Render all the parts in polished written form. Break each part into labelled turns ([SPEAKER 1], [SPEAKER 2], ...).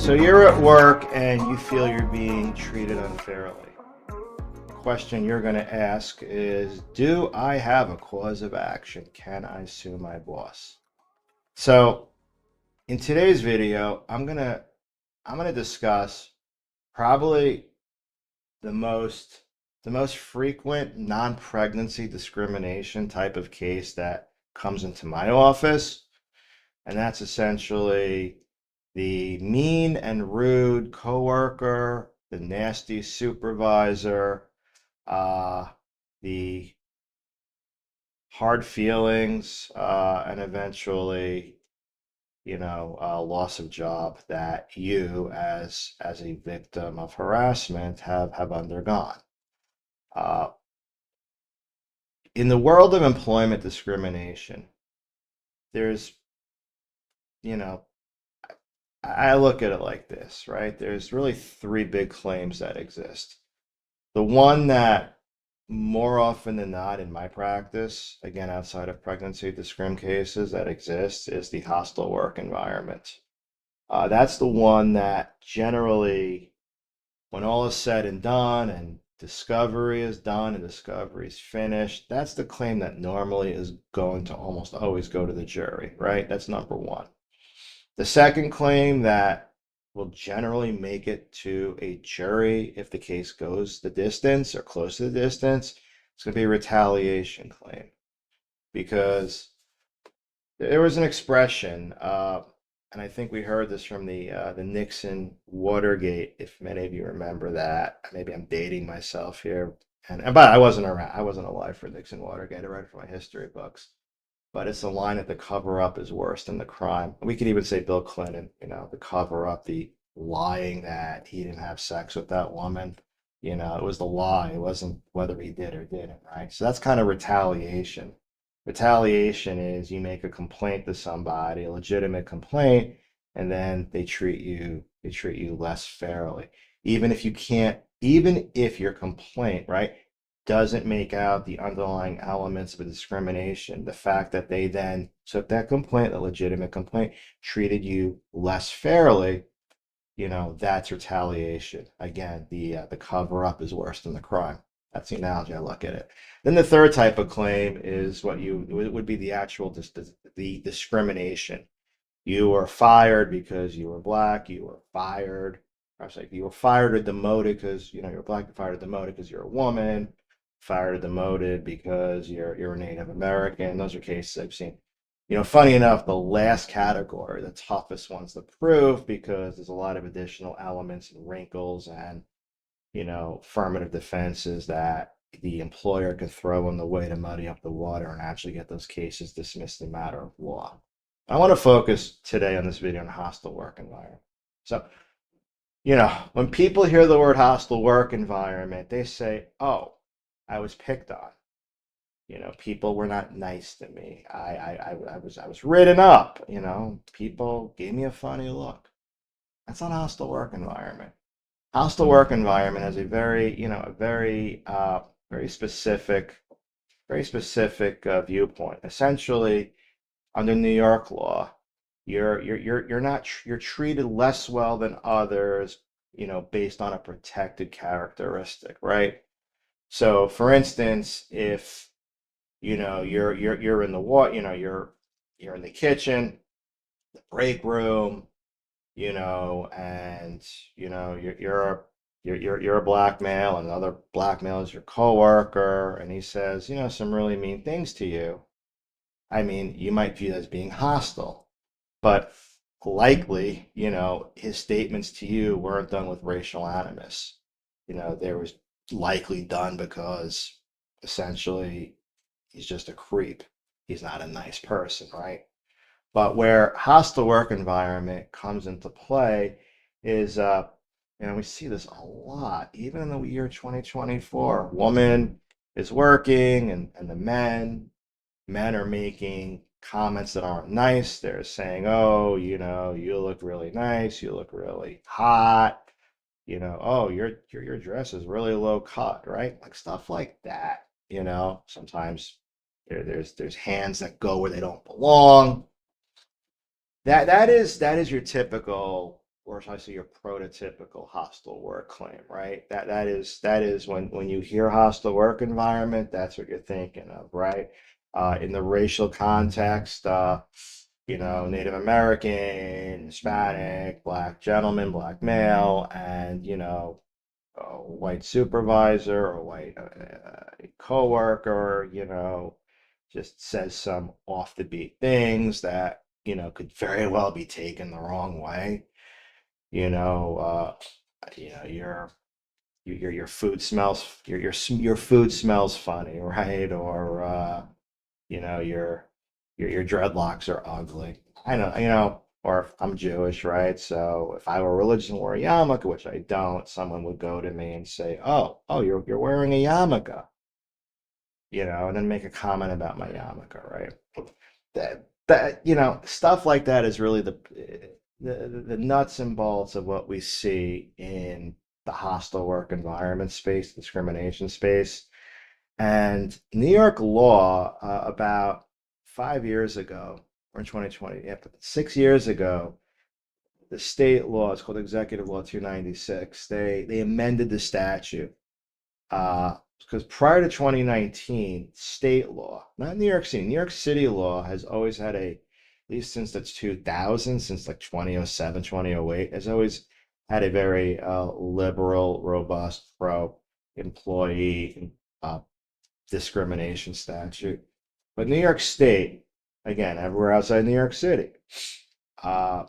[SPEAKER 1] So you're at work and you feel you're being treated unfairly. The question you're going to ask is, do I have a cause of action? Can I sue my boss? So in today's video, I'm going to discuss probably the most the most frequent non-pregnancy discrimination type of case that comes into my office, and that's essentially the mean and rude coworker, the nasty supervisor, uh, the hard feelings, and eventually, loss of job that you, as a victim of harassment, have undergone. Uh, in the world of employment discrimination, there's, you know, I look at it like this, right? There's really three big claims that exist. The one that more often than not in my practice, again, outside of pregnancy discrim cases that exist, is the hostile work environment. That's the one that generally, when all is said and done and discovery is done and discovery is finished, that's the claim that normally is going to almost always go to the jury, right? That's number one. The second claim that will generally make it to a jury if the case goes the distance or close to the distance, it's going to be a retaliation claim. Because there was an expression, and I think we heard this from the Nixon Watergate, if many of you remember that. Maybe I'm dating myself here. But I wasn't around. I wasn't alive for Nixon Watergate. I read it for my history books. But it's a line that the cover up is worse than the crime. We could even say Bill Clinton, the cover up, the lying that he didn't have sex with that woman. It was the lie. It wasn't whether he did or didn't, right? So that's kind of retaliation. Retaliation is you make a complaint to somebody, a legitimate complaint, and then they treat you less fairly. Even if your complaint, right, doesn't make out the underlying elements of a discrimination, the fact that they then took that complaint, a legitimate complaint, treated you less fairly, that's retaliation. Again, the cover up is worse than the crime. That's the analogy I look at it. Then the third type of claim is what you would be the actual the discrimination. You were fired because you were black. You were fired. I was like, you were fired or demoted because you're black. You fired or demoted because you're a woman. Fired or demoted because you're a Native American. Those are cases I've seen. Funny enough, the last category, the toughest ones to prove because there's a lot of additional elements and wrinkles and affirmative defenses that the employer can throw in the way to muddy up the water and actually get those cases dismissed in matter of law. I want to focus today on this video on hostile work environment. So, when people hear the word hostile work environment, they say, oh, I was picked on. People were not nice to me. I was written up. People gave me a funny look. That's not a hostile work environment. Hostile work environment has a very specific viewpoint. Essentially, under New York law, you're treated less well than others, based on a protected characteristic, right? So, for instance, if you're in the you're in the kitchen, the break room, and you're a black male, and another black male is your coworker, and he says, some really mean things to you. I mean, you might view that as being hostile, but likely, his statements to you weren't done with racial animus. They was likely done because essentially he's just a creep. He's not a nice person, right? But where hostile work environment comes into play is, we see this a lot, even in the year 2024. Woman is working, and the men are making comments that aren't nice. They're saying, oh, you look really nice, you look really hot, oh, your dress is really low cut, right? Like stuff like that. Sometimes there's hands that go where they don't belong. That is your typical or shall I say your prototypical hostile work claim, right? That is when you hear hostile work environment, that's what you're thinking of, right? In the racial context, Native American, Hispanic, black gentleman, black male, and a white supervisor or white coworker, just says some off the beat things that could very well be taken the wrong way. you know, uh, your food smells your food smells funny, right? Or your dreadlocks are ugly. I know, or if I'm Jewish, right? So if I were religious and wore a yarmulke, which I don't, someone would go to me and say, "Oh, you're wearing a yarmulke," and then make a comment about my yarmulke, right? That stuff like that is really the nuts and bolts of what we see in the hostile work environment space, discrimination space. And New York law, about 5 years ago, or in 2020, yeah, but 6 years ago, the state law, it's called Executive Law 296. They amended the statute, because prior to 2019, state law, not New York City law has always had at least since that's 2000, since like 2007, 2008, has always had a very liberal, robust, pro-employee uh, discrimination statute. But New York State, again, everywhere outside New York City, uh,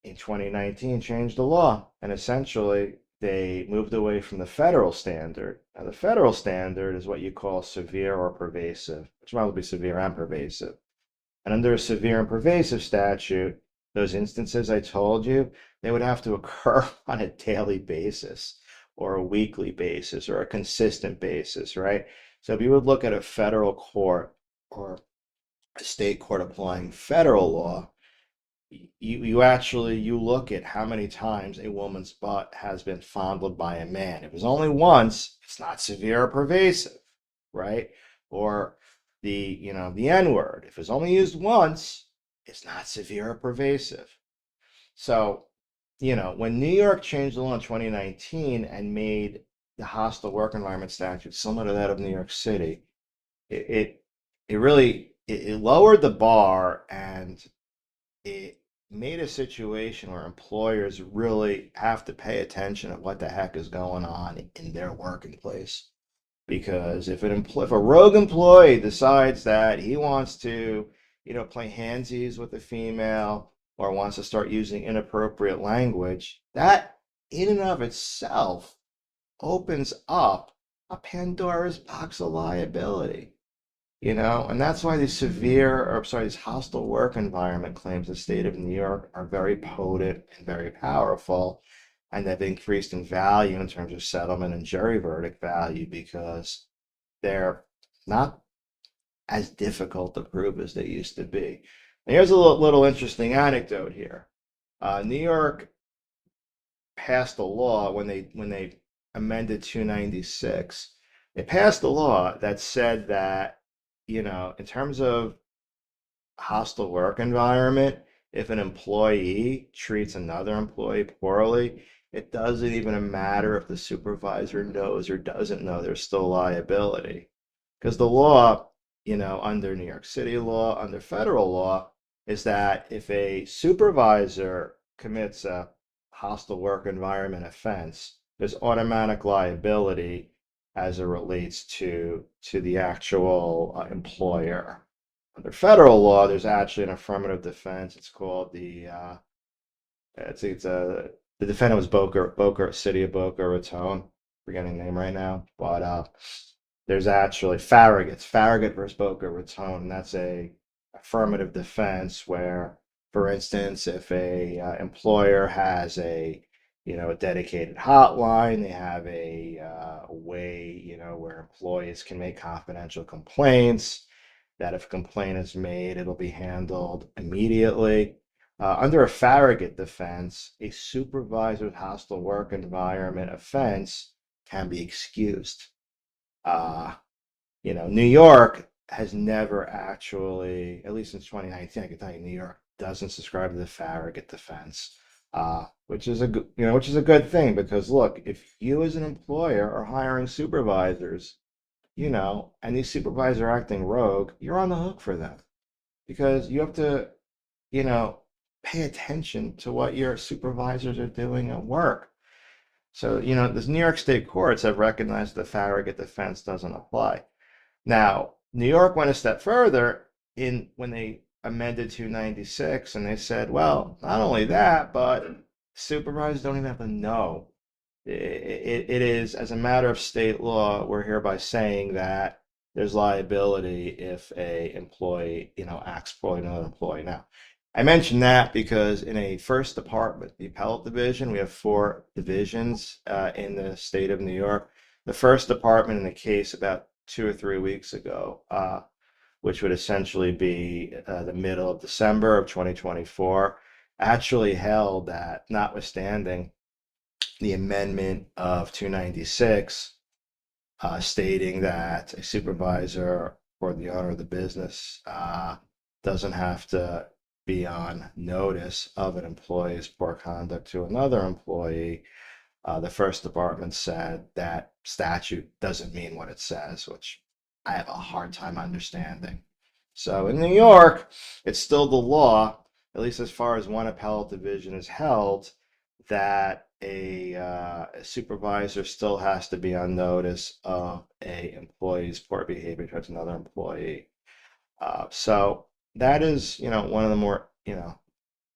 [SPEAKER 1] in 2019 changed the law, and essentially they moved away from the federal standard. Now, the federal standard is what you call severe or pervasive, which might be severe and pervasive. And under a severe and pervasive statute, those instances I told you, they would have to occur on a daily basis or a weekly basis or a consistent basis, right? So if you would look at a federal court or a state court applying federal law, you look at how many times a woman's butt has been fondled by a man. If it was only once, it's not severe or pervasive, right? Or the N word. If it's only used once, it's not severe or pervasive. So, when New York changed the law in 2019 and made the hostile work environment statute similar to that of New York City, it it, it really it lowered the bar, and it made a situation where employers really have to pay attention to what the heck is going on in their working place. Because if a rogue employee decides that he wants to, play handsies with a female or wants to start using inappropriate language, that in and of itself opens up a Pandora's box of liability. And that's why these hostile work environment claims in the state of New York are very potent and very powerful, and they've increased in value in terms of settlement and jury verdict value because they're not as difficult to prove as they used to be. And here's a little interesting anecdote here. New York passed a law when they amended 296. They passed a law that said that, in terms of hostile work environment, if an employee treats another employee poorly, it doesn't even matter if the supervisor knows or doesn't know, there's still liability. Because the law, under New York City law, under federal law, is that if a supervisor commits a hostile work environment offense, there's automatic liability as it relates to the actual employer. Under federal law, there's actually an affirmative defense. It's called the defendant was City of Boca Raton. Forgetting the name right now, but there's actually Farragut versus Boca Raton, and that's a affirmative defense where, for instance, if a employer has a dedicated hotline, they have a way, where employees can make confidential complaints, that if a complaint is made, it'll be handled immediately. Under a Farragut defense, a supervisor's hostile work environment offense can be excused. Uh, New York has never actually, at least since 2019, I can tell you, New York doesn't subscribe to the Farragut defense. which is a good, which is a good thing because look, if you as an employer are hiring supervisors, and these supervisors are acting rogue, you're on the hook for them because you have to, you know, pay attention to what your supervisors are doing at work. So, the New York State courts have recognized the Farragut defense doesn't apply. Now, New York went a step further in when they amended 296 and they said, well, not only that, but supervisors don't even have to know. It is, as a matter of state law, we're hereby saying that there's liability if a employee, acts poorly to another employee. Now, I mentioned that because in a first department, the appellate division, we have four divisions in the state of New York. The first department in a case about 2 or 3 weeks ago, which would essentially be the middle of December of 2024, actually held that notwithstanding the amendment of 296, stating that a supervisor or the owner of the business doesn't have to be on notice of an employee's poor conduct to another employee. The first department said that statute doesn't mean what it says, which I have a hard time understanding. So in New York, it's still the law, at least as far as one appellate division is held, that a supervisor still has to be on notice of a employee's poor behavior towards another employee. So that is, one of the more,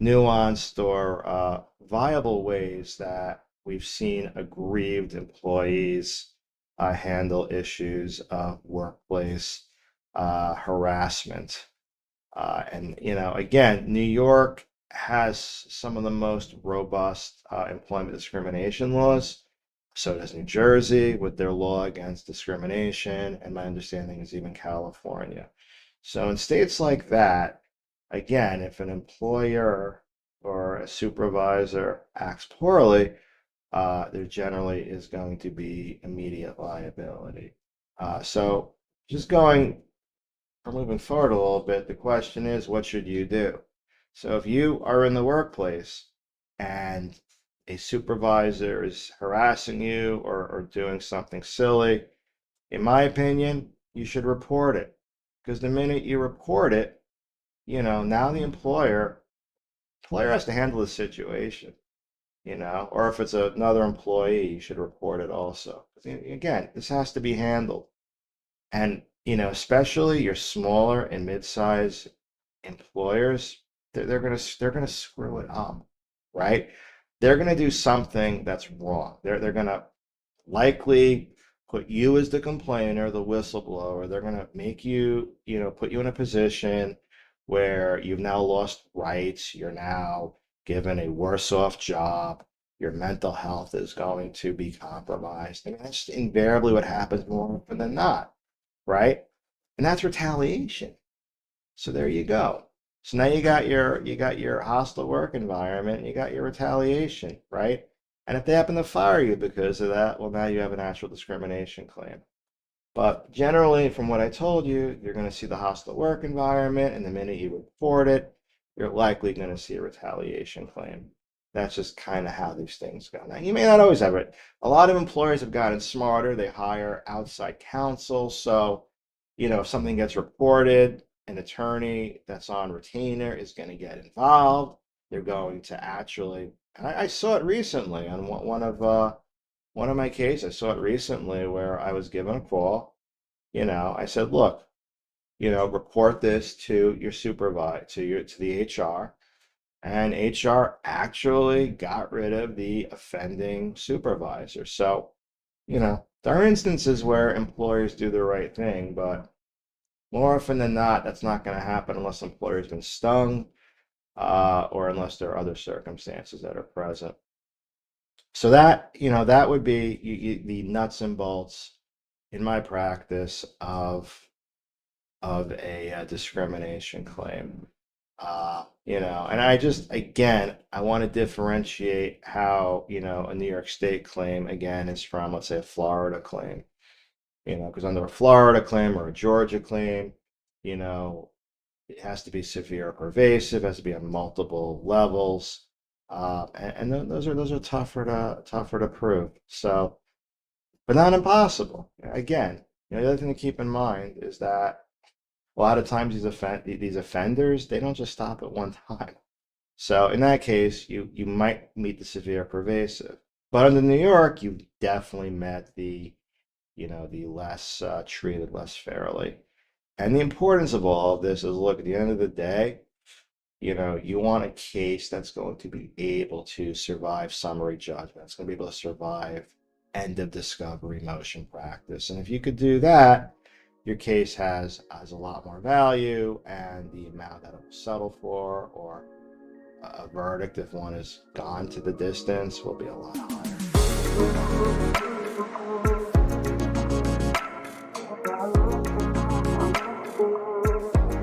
[SPEAKER 1] nuanced or viable ways that we've seen aggrieved employees handle issues of workplace harassment. And, again, New York has some of the most robust employment discrimination laws. So does New Jersey with their law against discrimination, and my understanding is even California. So in states like that, again, if an employer or a supervisor acts poorly, there generally is going to be immediate liability. So just going or moving forward a little bit, the question is, what should you do? So if you are in the workplace and a supervisor is harassing you or doing something silly, in my opinion, you should report it. Because the minute you report it, now the employer has to handle the situation, or if it's another employee, you should report it also. Again, this has to be handled. And, especially your smaller and mid-sized employers, they're gonna screw it up, right? They're gonna do something that's wrong. They're gonna likely put you as the complainer, the whistleblower. They're gonna make you, put you in a position where you've now lost rights. You're now given a worse off job. Your mental health is going to be compromised. I mean, that's invariably what happens more often than not, right? And that's retaliation. So there you go. So now you got your hostile work environment, and you got your retaliation, right? And if they happen to fire you because of that, well, now you have an actual discrimination claim. But generally, from what I told you, you're going to see the hostile work environment, and the minute you report it, you're likely going to see a retaliation claim. That's just kind of how these things go. Now, you may not always have it. A lot of employers have gotten smarter. They hire outside counsel. So, if something gets reported, an attorney that's on retainer is going to get involved. They're going to actually, and I saw it recently on one of my cases. I saw it recently where I was given a call. I said, look, report this to your supervisor, to the HR, and HR actually got rid of the offending supervisor. So, there are instances where employers do the right thing, but more often than not, that's not going to happen unless the employer's been stung, or unless there are other circumstances that are present. So that would be the nuts and bolts in my practice of a discrimination claim. And I just, again, I want to differentiate how, a New York State claim, again, is from, let's say, a Florida claim, because under a Florida claim or a Georgia claim, you know, it has to be severe or pervasive, it has to be on multiple levels. Those are tougher to prove. So, but not impossible. Again, the other thing to keep in mind is that a lot of times these offenders, they don't just stop at one time. So in that case, you might meet the severe pervasive. But under New York, you definitely met the less treated less fairly. And the importance of all of this is, look, at the end of the day, you want a case that's going to be able to survive summary judgment. It's going to be able to survive end of discovery motion practice. And if you could do that, your case has a lot more value, and the amount that it will settle for, or a verdict, if one has gone to the distance, will be a lot higher.